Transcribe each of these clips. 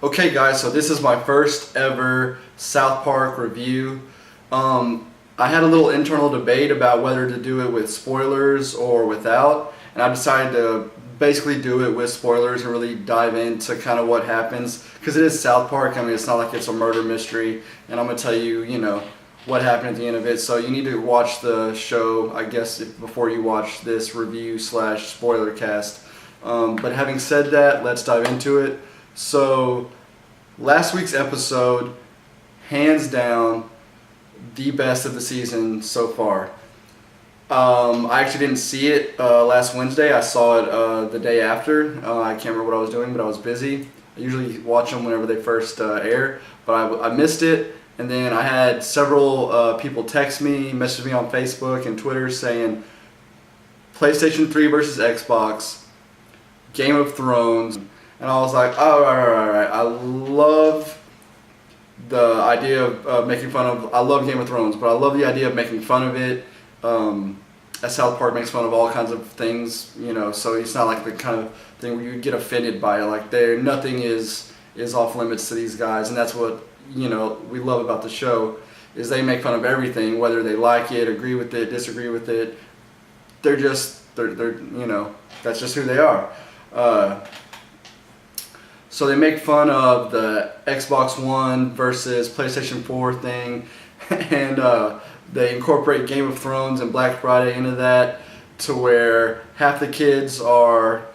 Okay guys, so this is my first ever South Park review. I had a little internal debate about whether to do it with spoilers or without, and I decided to basically do it with spoilers and really dive into kind of what happens, because it is South Park. I mean, it's not like it's a murder mystery, and I'm going to tell you, what happened at the end of it. So you need to watch the show, I guess, before you watch this review / spoiler cast. But having said that, let's dive into it. So last week's episode, hands down, the best of the season so far. I actually didn't see it last Wednesday. I saw it the day after. I can't remember what I was doing, but I was busy. I usually watch them whenever they first air, but I missed it. And then I had several people text me, message me on Facebook and Twitter saying PlayStation 3 versus Xbox, Game of Thrones. And I was like, oh, all right. I love the idea of making fun of, I love Game of Thrones, but I love the idea of making fun of it. As South Park makes fun of all kinds of things, so it's not like the kind of thing where you get offended by it. Like, nothing is off limits to these guys, and that's what, we love about the show, is they make fun of everything, whether they like it, agree with it, disagree with it. They're that's just who they are. So they make fun of the Xbox One versus PlayStation 4 thing, and they incorporate Game of Thrones and Black Friday into that, to where half the kids are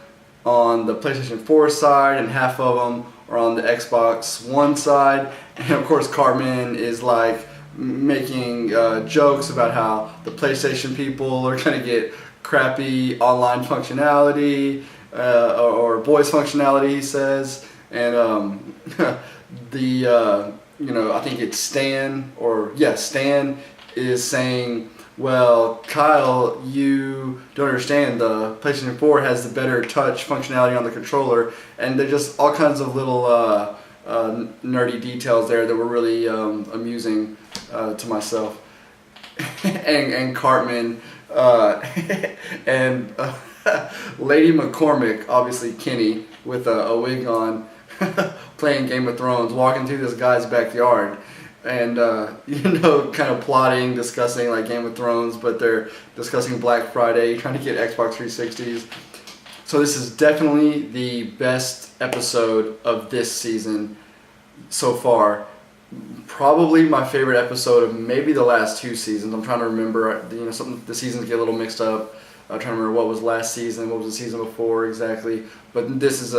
on the PlayStation 4 side and half of them are on the Xbox One side. And of course Cartman is like making jokes about how the PlayStation people are going to get crappy online functionality, or voice functionality, he says. And I think it's Stan is saying, well, Kyle, you don't understand, the PlayStation 4 has the better touch functionality on the controller. And they're just all kinds of little nerdy details there that were really amusing to myself. and Cartman and Lady McCormick, obviously Kenny, with a wig on, playing Game of Thrones, walking through this guy's backyard, and kind of plotting, discussing like Game of Thrones, but they're discussing Black Friday, trying to get Xbox 360s. So this is definitely the best episode of this season so far. Probably my favorite episode of maybe the last two seasons. I'm trying to remember, the seasons get a little mixed up. I'm trying to remember what was last season, what was the season before exactly. But this is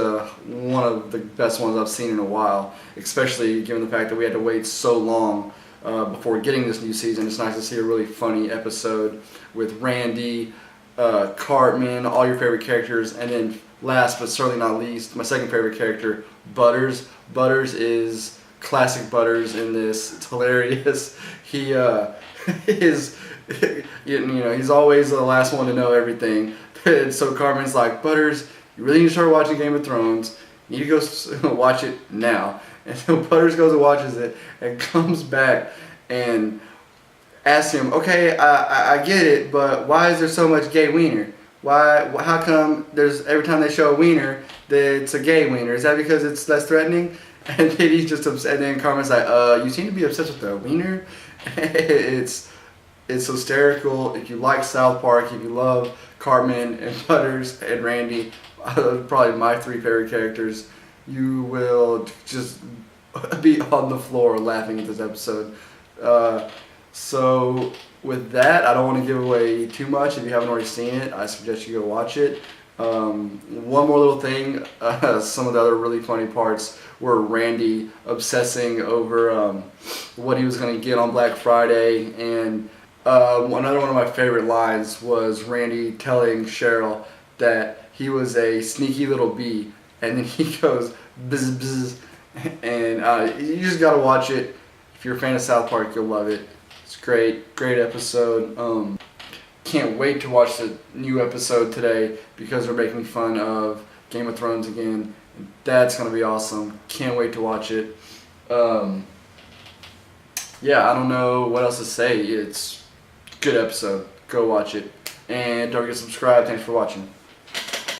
one of the best ones I've seen in a while, especially given the fact that we had to wait so long before getting this new season. It's nice to see a really funny episode with Randy, Cartman, all your favorite characters, and then last but certainly not least, my second favorite character, Butters. Butters is classic Butters in this. It's hilarious. He is... he's always the last one to know everything. And so Carmen's like, Butters, you really need to start watching Game of Thrones. You need to go watch it now. And so Butters goes and watches it and comes back and asks him, okay, I get it, but why is there so much gay wiener? How come every time they show a wiener, that it's a gay wiener? Is that because it's less threatening? And then he's just upset. And then Carmen's like, you seem to be obsessed with the wiener. It's hysterical. If you like South Park, if you love Cartman and Butters and Randy, probably my three favorite characters, you will just be on the floor laughing at this episode. So with that, I don't want to give away too much. If you haven't already seen it, I suggest you go watch it. One more little thing, some of the other really funny parts were Randy obsessing over what he was going to get on Black Friday, and another one of my favorite lines was Randy telling Cheryl that he was a sneaky little bee, and then he goes bzz bzz, and you just gotta watch it. If you're a fan of South Park, you'll love it. It's great episode. Can't wait to watch the new episode today, because we're making fun of Game of Thrones again. That's gonna be awesome. Can't wait to watch it. Yeah, I don't know what else to say. It's a good episode. Go watch it. And don't forget to subscribe. Thanks for watching.